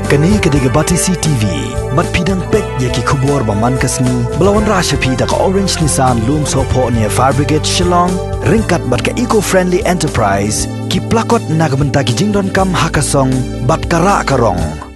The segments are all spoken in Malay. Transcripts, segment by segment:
Kani kediga bati CTV, mat pidang pek yaki kubur baman kasni, belawan rasha pida ka Orange Nissan Loom Sopo near Fire Brigade Shillong, ringkat bat ka eco-friendly enterprise, ki plakot nagbenta ki jingdon kam hakasong, bat kara karong.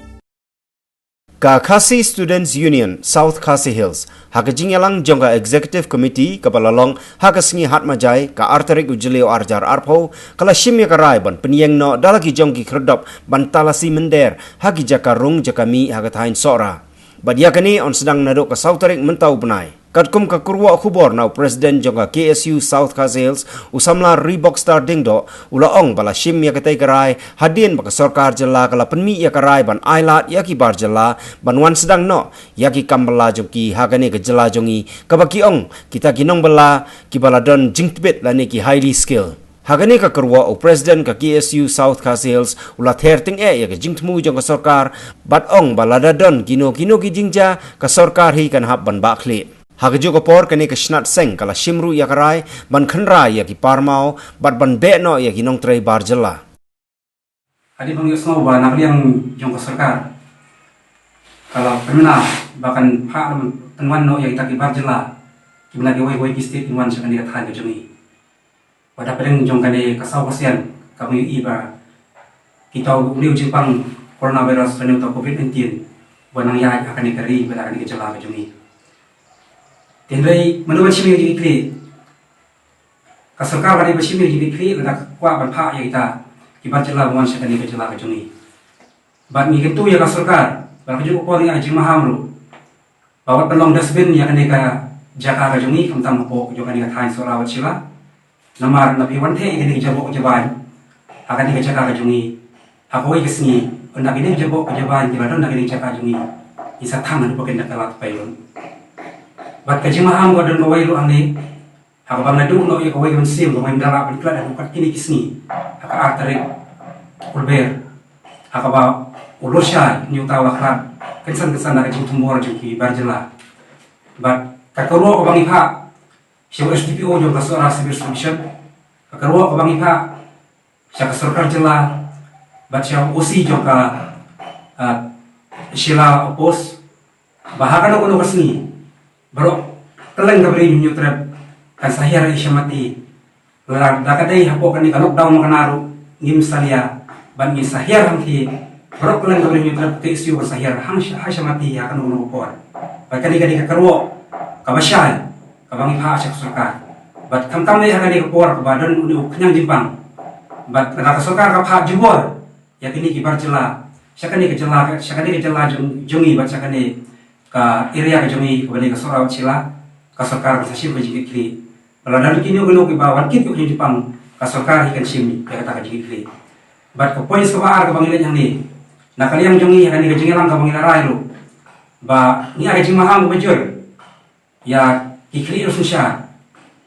Ka Khasi Students Union South Khasi Hills hakajing yalang jongga Executive Committee kabalalong hakasingi hatmajai ka arterik ujilio arjar arpo kala shimya karai ban penieng no dalagi jongki kredop ban talasi mender hagi jaka rung jaka mi hagatain sora badia kani on sedang nadok ka sautarik mentau benai katkum ka kurwa khubor nau President jongga KSU South Khasi Hills usamla Reebok Star dingdo ulaong bala shimya katai karai hadin baka sarkar jela kala penmi ya karai ban ailat yaki bar jela banwan sedang no yaki kambala jongki hagane ke jela jongi kabaki ong kita kinong bala ki baladon jingtbit lani ki highly skill hagane ka kurwa o President ka KSU South Khasi Hills ula therting ya ke jingtmu jong ka sarkar bat ong balada don kino ki jingja ka sarkar hi kan hab ban bakli hagajo ko por kani ka snat seng kala shimru ya karai ban khanra ya ki parmao bat ban be no ya ki nong trei bar jela adi bang yosno ba nakliang jong ka sarkar kala pemina bahkan pa tenwan no ya kita ki bar jela kimna di woi ki state inwan sakani ka than ka jumi pada peleng jong kani ka saw pasian kami iba kita uliu jingpang coronavirus kani ta covid-19 banang ya akan dikari pada akan jela ka jumi Tendai menurut sini jadi kiri, kasarkar pada bersini jadi kiri, ledak kuat berpak ya kita, kibat jelah bukan sekali kejelah kejuni. Bat ni itu ya kasarkar, berkerja upah ni aji mahamru, bawa pelong dustbin ya kena jaga kejuni, kentang apa juga kena thain sorawat sila, namar nabi wante kena jabok kejaban, akan dijaga kejuni, hakoi kesini, nak ini jabok kejaban, kita nak ini jaga kejuni, isa tangan bukan nak kalat payun. Bat kaji maham ko don kawai lu angni haka bang nadu no ya kawai man sim kawai ndara berklat aku kat kini kisni haka arterik ulber haka ba ulosha ni utawa klat kensan nak jing tumor jingki barjela bat kakaro ko bang ipa siwa SDPO jo kasora civil solution kakaro ko bang ipa siya kasarkar jela bat siya osi jo ka sila opos bahakan ko kasni Bro, keleng kabri nyut trap kan sahir isya mati. Lar dakadai hapo kan kalau lockdown makanaru ngim salia ban ngi sahir hangki. Bro keleng kabri nyut trap ke isu sahir hang hasya mati ya kan uno por. Bakani kani ka karwo kabashal kabangi pha sak sarkar. Bat kam nei hakani ka por ka badan unu knyang jimpang. Bat ka sarkar ka pha jubor ya kini kibar jela. Sakani ka jela jungi bat sakani ka area ka jami ko bani ka soraw chila ka sarkar ka sim ka jigi kri baladan kini ko no ki bawan kit ko ni pang ka sarkar hi kan sim ka ta ka jigi kri bat ko points ka baar ka bangile yang ni nakaliang jongi ka ni ka jingi lang ka bangila rai lu ba ni ay jing maham ko bajur ya ki kri ro susha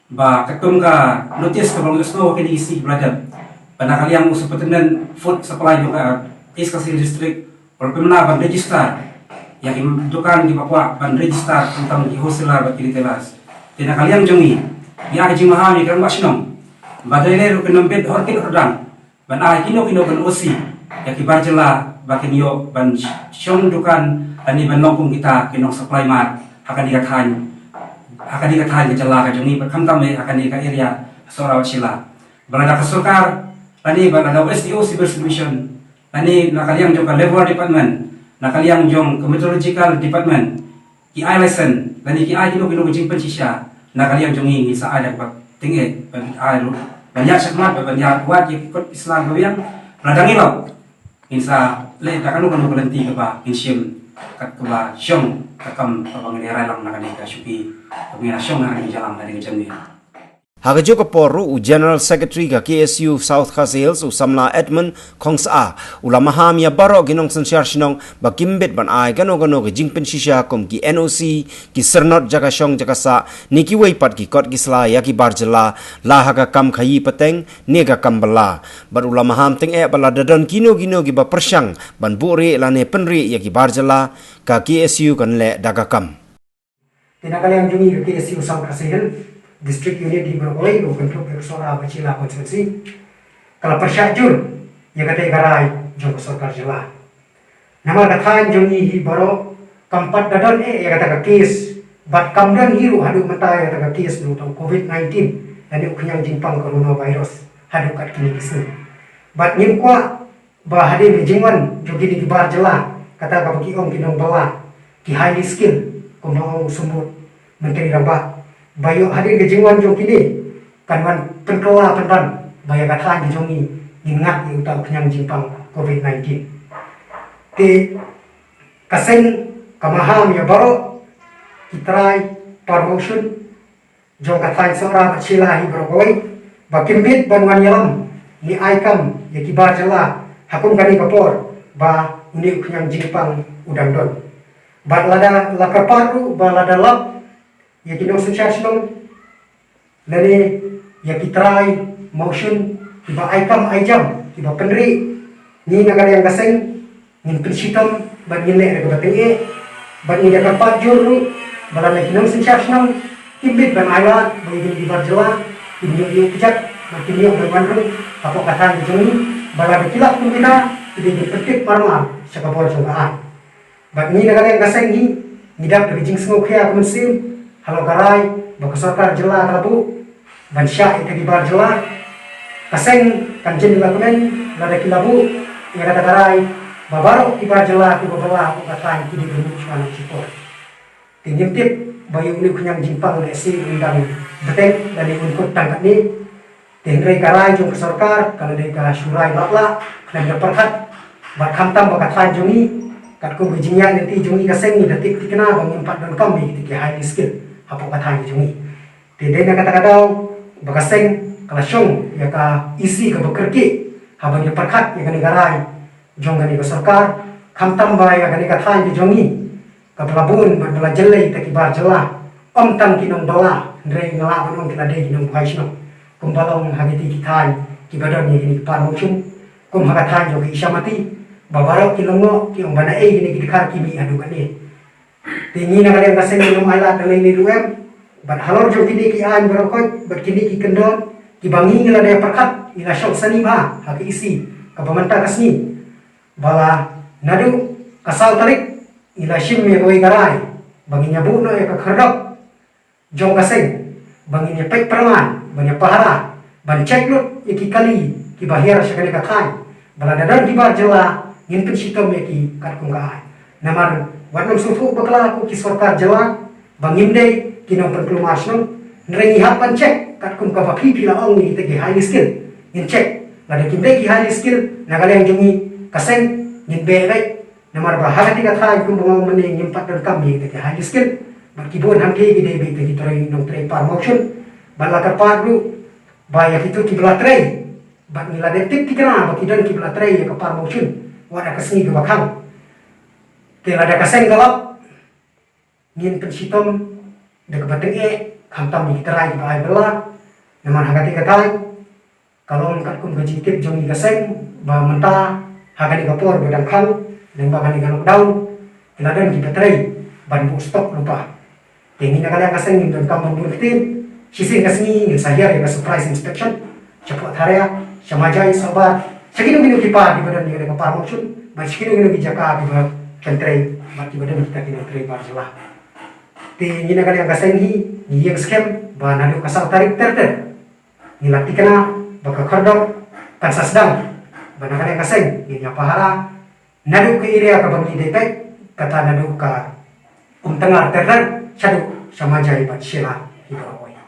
ba katum ka notice ka bangil snow ka ni isi bladam panakaliang usapatan food supply juga is ka district or pemna ban register yang dukan di Papua ban register tentang di wholesaler bat retailers. Tina kalian jongi, ni aji mahami kan wasinong. Badai ru kenom bed horkit hordang. Ban ai kino kan osi. Ya kibar jela bakin yo ban syong dukan ani ban longkung kita kinong supply mat akan dikatakan ke jela ka jongi berkam kami akan dika area soraw sila. Balada kasukar ani balada SDO civil solution. Ani nakaliang juga labor department nakaliang jong meteorological department ki ai license lani ki ai kino jing pensisya nakaliang jongi ni sa ada pat tinge ai lu banyak sakmat banyak buat ye ikut Islam goyang ladangi law insa le takanu kan berhenti ke ba insim kat ke ba syong kakam pangere lang nakani ka syupi pangera syong nakani jalan dari jamni hagajo ka poru u General Secretary ka KSU South Khasi Hills usamla Edmund Khongsa ulama ham ya baro ginong sansyar sinong bakimbet ban ai gano ke jingpen shisha kom ki NOC ki sernot jaga syong jaga sa niki wei pat ki kot ki sla ya ki barjela la haga kam khayi pateng nega kam bala bar ulama ham teng e bala dadon kino ki ba persyang ban bure lane penri ya ki barjela ka KSU kan le daga kam tinakali yang jungi ke KSU South Khasi Hills District Unit di Berkeley, untuk persona Bacila konstitusi. Kalau persyajur, ya kata garai, joko sarkar jelah. Nama kata jongi hi baro kampat dadon kata ka case bat kamdan hiru hadu mata kata ka case no COVID-19 ani uknyang jimpang coronavirus hadu kat kini kisni. Bat nim kwa ba hade bijingwan jogi di bar jela kata ka bagi ong kinong bawa ki highly skill kumbang sumut menteri ramba bayo hade bijingwan jong kini kanwan penkela pendan baya kata di jongi ingat di utau kenyang jimpang COVID-19 ti kaseng kamaham ya baro kitrai promotion jong kata seorang cilahi berkoi bakimbit banwan yalam ni aikam ya kibar jela hakum kani kapor ba uni kenyang jimpang udang don ba lada lakar paru ba lada lap ya kinong sensasional lani ya kitrai motion tiba aikam aijam tiba penri ni nagar yang gaseng ngin pensitam ban ngile re batenge ban ngile kapat juru bala na kinong sensasional kibit ban ayat bagi di barjela ini yo pijat makin yo bermandu apa kata juni bala kilap kumina di petik parma sakapor jongaan ban ni nagar yang gaseng ni ngidak dari jing sengo khia kumensim halo garai bakasarkar jela kalabu ban sya ite di barjela kaseng kanjen dilakukan lada kilabu yang kata garai babarok kibar jela ku babala ku katain kidi genu chuan cipor tinyip bayu ni kunyang jimpang lesi undang beteng dan ikut tangkat ni tengre garai jong kesorkar kalau deka surai lakla dan dapat bat khamtam bakatain jongi kat ku bijingnya nanti jongi kaseng ni detik tikena bang empat dan kami tiki high skill apa katain jongi tidak kata-kata bakaseng kalasong ya ka isi ka bekerki habang perkat ya ka negarai jong ka sarkar khamtam ba ya ka negathan di jongi ka pelabun bala jelle ta kibar jela om tam kinong bala ndre ngala banong kita de kinong bhaishno kumbalong hagiti kitai kibadon ni ni paruchum kum hagathan jo ki ishamati babaro kilongo ki bana e ni kidikar kimi adu kani tingi na kalen kaseng ni ala dalai ni ruem bat halor jo kini ki an barokot bat kini ki kendon kibangi ngila daya perkat ila syok sani ba haki isi kapamanta kasni bala nadu kasal tarik ila shim me goi garai bangi nyabu no ya kakardok jong kaseng bangi nya pek perman bangi pahara ban cek lut iki kali ki bahira syakani kakai bala dadan kibar jela ngin pensitom ya ki katkung kaan namar wanam sufu bakla ku ki sorkar jela bangim dei kinong perklumasno nrengi hapan cek kat kum ka papi pila ong ni tege high skill in check la de kimbe ki high skill nagale ang jungi kaseng ngin be rai namar ba hagati ka thai kum mo mane ngim pat dan kam ni tege high skill bar ki bon ham ke gi de be tege trai nong trai promotion bala ka parlu ba ya kitu ki bla trai ba ni la de tik tikana ba ki don ki bla trai ya ka promotion wada kasni ka bakang ke la da kaseng galap ngin pensitom de ka bateng khamtam ni terai ba ai bela naman hagati katai kalau kat kum gaji tip jong ni gaseng ba menta hagani kapor bedang khang dan ba gani galok down iladan ki batrai ban bu stop lupa tengi na kala gaseng ni don kam bur tim sisi gasni ni sahia ya surprise inspection cepat area samajai sabar sekino minu kipa di badan ni ka promotion ba sekino minu ki jaka di ba kentrai ba ki badan kita kini trai par jelah ti ni nagal yang kaseng ni yang scam ba nadu kasal tarik terter ni lati kena baka kordok kansa sedang ba nagal yang kaseng ni pahara nadu ke area ka bangi depek kata nadu ka tengah terter sadu sama jai bat sila hibarawai